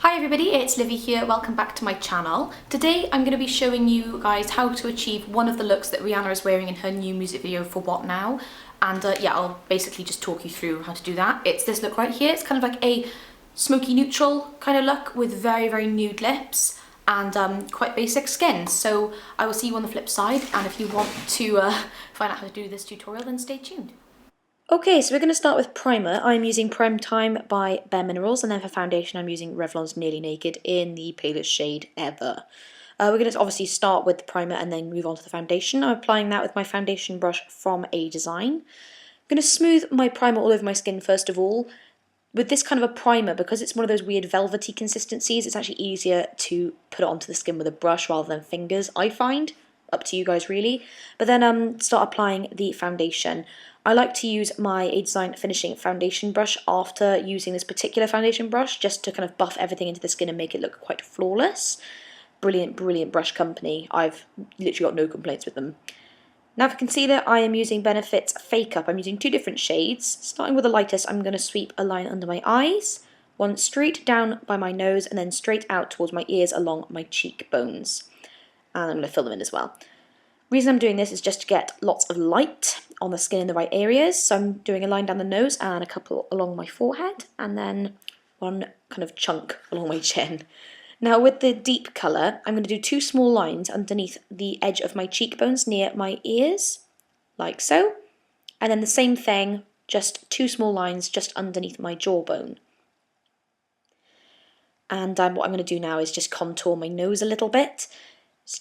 Hi everybody, it's Livie here, welcome back to my channel. Today I'm going to be showing you guys how to achieve one of the looks that Rihanna is wearing in her new music video for What Now? And yeah, I'll basically just talk you through how to do that. It's this look right here. It's kind of like a smoky neutral kind of look with very nude lips and quite basic skin. So I will see you on the flip side, and if you want to find out how to do this tutorial, then stay tuned. Okay, so we're going to start with primer. I'm using Prime Time by Bare Minerals, and then for foundation I'm using Revlon's Nearly Naked in the palest shade ever. We're going to obviously start with the primer and then move on to the foundation. I'm applying that with my foundation brush from A Design. I'm going to smooth my primer all over my skin first of all. With this kind of a primer, because it's one of those weird velvety consistencies, it's actually easier to put it onto the skin with a brush rather than fingers, I find. Up to you guys really. But then start applying the foundation. I like to use my A Design finishing foundation brush after using this particular foundation brush, just to kind of buff everything into the skin and make it look quite flawless. Brilliant brush company. I've literally got no complaints with them. Now for concealer, I am using Benefit's Fake Up. I'm using two different shades. Starting with the lightest, I'm going to sweep a line under my eyes, one straight down by my nose, and then straight out towards my ears along my cheekbones. And I'm going to fill them in as well. The reason I'm doing this is just to get lots of light on the skin in the right areas. So I'm doing a line down the nose and a couple along my forehead, and then one kind of chunk along my chin. Now with the deep colour, I'm going to do two small lines underneath the edge of my cheekbones near my ears, like so. And then the same thing, just two small lines just underneath my jawbone. And what I'm going to do now is just contour my nose a little bit,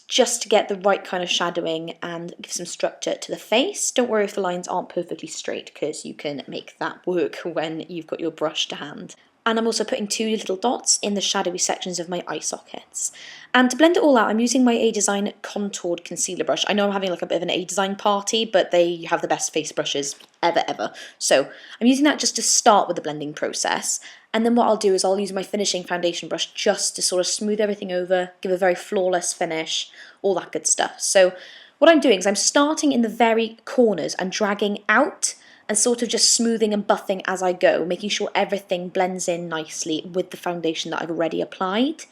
just to get the right kind of shadowing and give some structure to the face. Don't worry if the lines aren't perfectly straight, because you can make that work when you've got your brush to hand. And I'm also putting two little dots in the shadowy sections of my eye sockets. And to blend it all out, I'm using my A Design contoured concealer brush. I know I'm having like a bit of an A Design party, but they have the best face brushes ever. So I'm using that just to start with the blending process. And then what I'll do is I'll use my finishing foundation brush just to sort of smooth everything over, give a very flawless finish, all that good stuff. So what I'm doing is I'm starting in the very corners and dragging out and sort of just smoothing and buffing as I go, making sure everything blends in nicely with the foundation that I've already applied.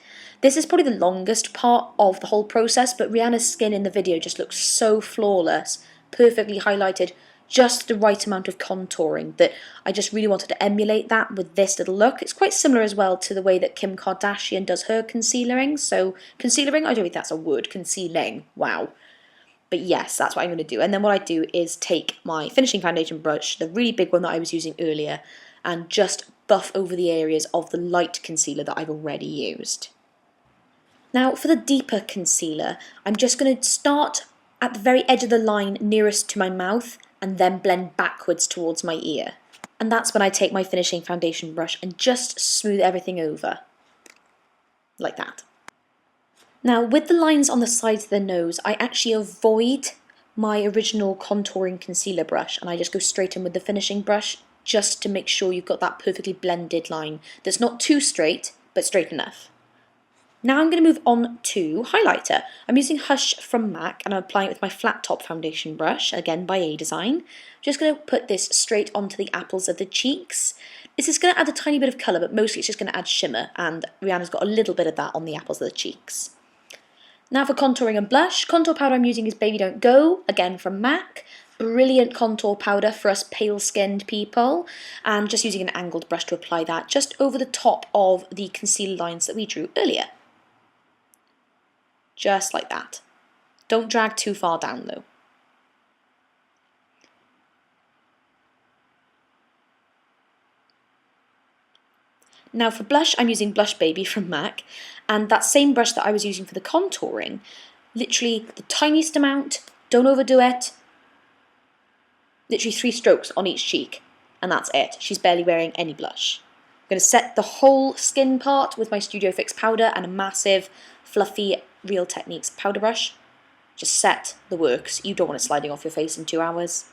This is probably the longest part of the whole process, but Rihanna's skin in the video just looks so flawless, perfectly highlighted, just the right amount of contouring that I just really wanted to emulate that with this little look. It's quite similar as well to the way that Kim Kardashian does her concealering. So concealering, I don't think that's a word, concealing, wow. But yes, that's what I'm going to do. And then what I do is take my finishing foundation brush, the really big one that I was using earlier, and just buff over the areas of the light concealer that I've already used. Now for the deeper concealer, I'm just going to start at the very edge of the line nearest to my mouth and then blend backwards towards my ear. And that's when I take my finishing foundation brush and just smooth everything over, like that. Now with the lines on the sides of the nose, I actually avoid my original contouring concealer brush and I just go straight in with the finishing brush, just to make sure you've got that perfectly blended line that's not too straight, but straight enough. Now I'm going to move on to highlighter. I'm using Hush from MAC and I'm applying it with my flat top foundation brush, again by A Design. Just going to put this straight onto the apples of the cheeks. This is going to add a tiny bit of colour, but mostly it's just going to add shimmer, and Rihanna's got a little bit of that on the apples of the cheeks. Now for contouring and blush, contour powder I'm using is Baby Don't Go, again from MAC. Brilliant contour powder for us pale-skinned people, and just using an angled brush to apply that just over the top of the concealer lines that we drew earlier. Just like that. Don't drag too far down though. Now for blush, I'm using Blush Baby from MAC, and that same brush that I was using for the contouring, literally the tiniest amount, don't overdo it, literally 3 strokes on each cheek, and that's it. She's barely wearing any blush. I'm going to set the whole skin part with my Studio Fix powder and a massive, fluffy Real Techniques powder brush. Just set the works. You don't want it sliding off your face in 2 hours.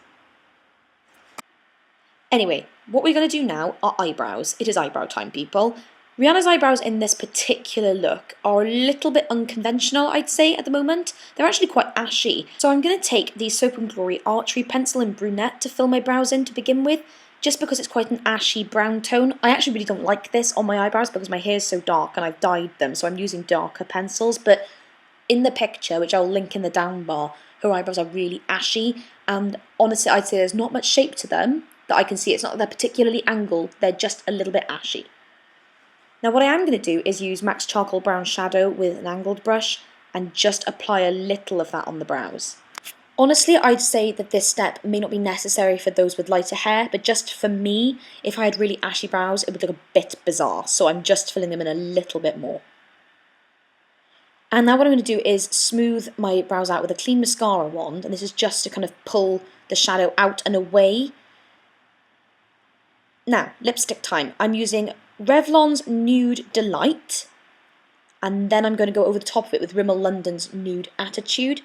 Anyway, what we're going to do now are eyebrows. It is eyebrow time, people. Rihanna's eyebrows in this particular look are a little bit unconventional, I'd say, at the moment. They're actually quite ashy. So I'm going to take the Soap & Glory Archery Pencil in Brunette to fill my brows in to begin with. just because it's quite an ashy brown tone. I actually really don't like this on my eyebrows because my hair is so dark and I've dyed them, so I'm using darker pencils, but in the picture, which I'll link in the down bar, her eyebrows are really ashy, and honestly I'd say there's not much shape to them that I can see. It's not that they're particularly angled, they're just a little bit ashy. Now what I am going to do is use MAC's Charcoal Brown Shadow with an angled brush and just apply a little of that on the brows. Honestly, I'd say that this step may not be necessary for those with lighter hair, but just for me, if I had really ashy brows, it would look a bit bizarre, so I'm just filling them in a little bit more. And now what I'm going to do is smooth my brows out with a clean mascara wand, and this is just to kind of pull the shadow out and away. Now, lipstick time. I'm using Revlon's Nude Delight, and then I'm going to go over the top of it with Rimmel London's Nude Attitude.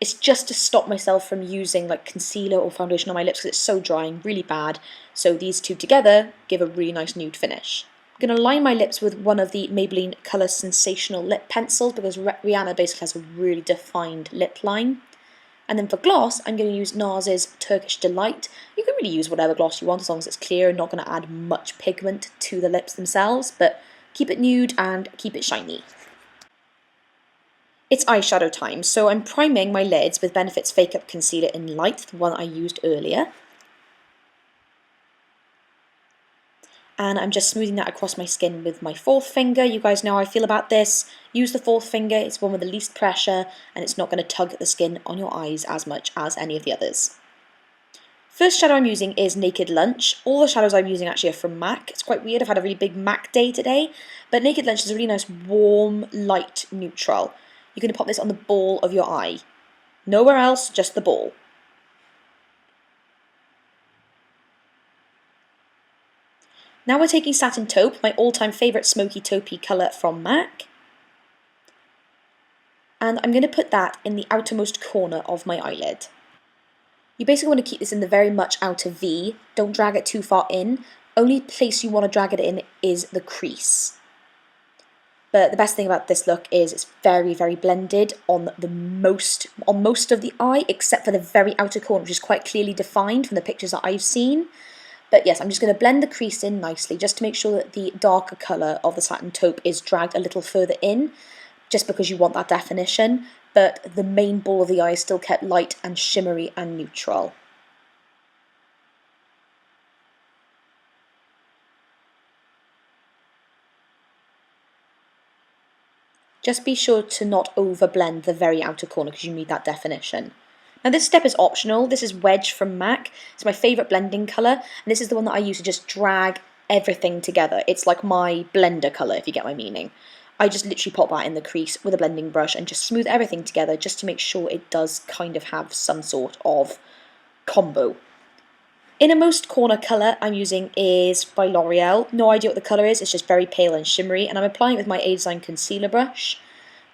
It's just to stop myself from using like concealer or foundation on my lips because it's so drying, really bad. So these two together give a really nice nude finish. I'm going to line my lips with one of the Maybelline Colour Sensational lip pencils because Rihanna basically has a really defined lip line. And then for gloss, I'm going to use NARS's Turkish Delight. You can really use whatever gloss you want as long as it's clear and not going to add much pigment to the lips themselves, but keep it nude and keep it shiny. It's eyeshadow time, so I'm priming my lids with Benefit's Fake Up Concealer in Light, the one I used earlier. And I'm just smoothing that across my skin with my fourth finger. You guys know how I feel about this. Use the fourth finger, it's one with the least pressure, and it's not going to tug at the skin on your eyes as much as any of the others. First shadow I'm using is Naked Lunch. All the shadows I'm using actually are from MAC. It's quite weird, I've had a really big MAC day today, but Naked Lunch is a really nice warm, light neutral. You're going to pop this on the ball of your eye. Nowhere else, just the ball. Now we're taking Satin Taupe, my all-time favourite smoky taupey colour from MAC. And I'm going to put that in the outermost corner of my eyelid. You basically want to keep this in the very much outer V. Don't drag it too far in. Only place you want to drag it in is the crease. But the best thing about this look is it's very, very blended on most of the eye, except for the very outer corner, which is quite clearly defined from the pictures that I've seen. But yes, I'm just going to blend the crease in nicely, just to make sure that the darker colour of the Satin Taupe is dragged a little further in, just because you want that definition, but the main ball of the eye is still kept light and shimmery and neutral. Just be sure to not overblend the very outer corner because you need that definition. Now this step is optional. This is Wedge from MAC. It's my favourite blending colour, and this is the one that I use to just drag everything together. It's like my blender colour, if you get my meaning. I just literally pop that in the crease with a blending brush and just smooth everything together just to make sure it does kind of have some sort of combo. Innermost corner colour I'm using is by L'Oreal. No idea what the colour is, it's just very pale and shimmery, and I'm applying it with my A-Design concealer brush.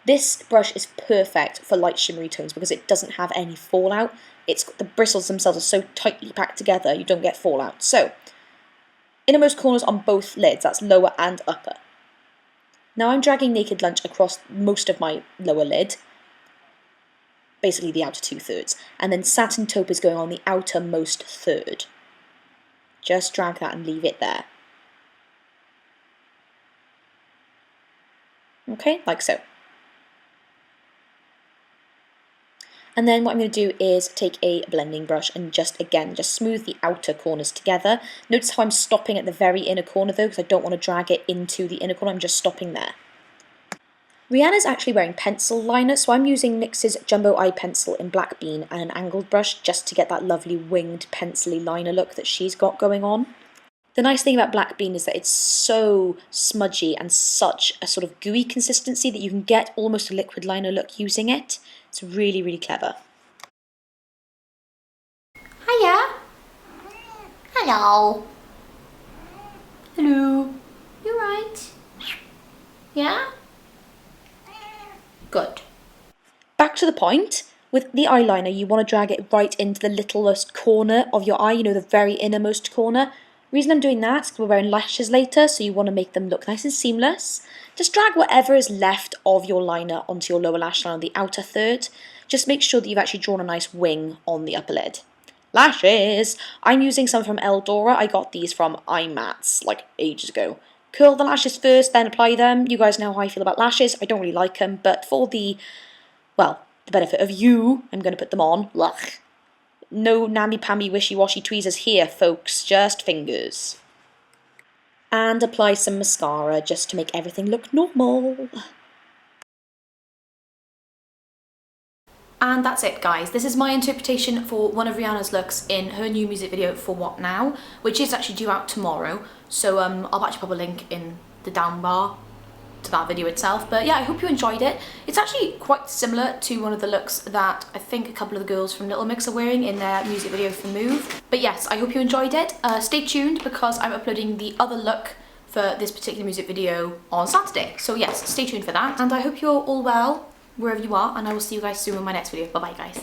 This brush is perfect for light shimmery tones because it doesn't have any fallout. The bristles themselves are so tightly packed together you don't get fallout. So, innermost corners on both lids, that's lower and upper. Now I'm dragging Naked Lunch across most of my lower lid, basically the outer 2/3, and then Satin Taupe is going on the outermost third. Just drag that and leave it there. Okay, like so. And then what I'm going to do is take a blending brush and just smooth the outer corners together. Notice how I'm stopping at the very inner corner though, because I don't want to drag it into the inner corner, I'm just stopping there. Rihanna's actually wearing pencil liner, so I'm using NYX's Jumbo Eye Pencil in Black Bean and an angled brush just to get that lovely winged pencil-y liner look that she's got going on. The nice thing about Black Bean is that it's so smudgy and such a sort of gooey consistency that you can get almost a liquid liner look using it. It's really, really clever. Hiya. Hello. Hello. You right? Yeah? Good. Back to the point. With the eyeliner, you want to drag it right into the littlest corner of your eye, you know, the very innermost corner. The reason I'm doing that is because we're wearing lashes later, so you want to make them look nice and seamless. Just drag whatever is left of your liner onto your lower lash line on the outer third. Just make sure that you've actually drawn a nice wing on the upper lid. lashes. I'm using some from Eldora. I got these from iMats like ages ago. Curl the lashes first, then apply them. You guys know how I feel about lashes. I don't really like them, but for the benefit of you, I'm going to put them on. Ugh. No namby-pamby wishy-washy tweezers here, folks. Just fingers. And apply some mascara just to make everything look normal. And that's it, guys. This is my interpretation for one of Rihanna's looks in her new music video for What Now, which is actually due out tomorrow. So I'll actually pop a link in the down bar to that video itself. But yeah, I hope you enjoyed it. It's actually quite similar to one of the looks that I think a couple of the girls from Little Mix are wearing in their music video for Move. But yes, I hope you enjoyed it. Stay tuned because I'm uploading the other look for this particular music video on Saturday. So yes, stay tuned for that. And I hope you're all well wherever you are, and I will see you guys soon in my next video. Bye bye, guys.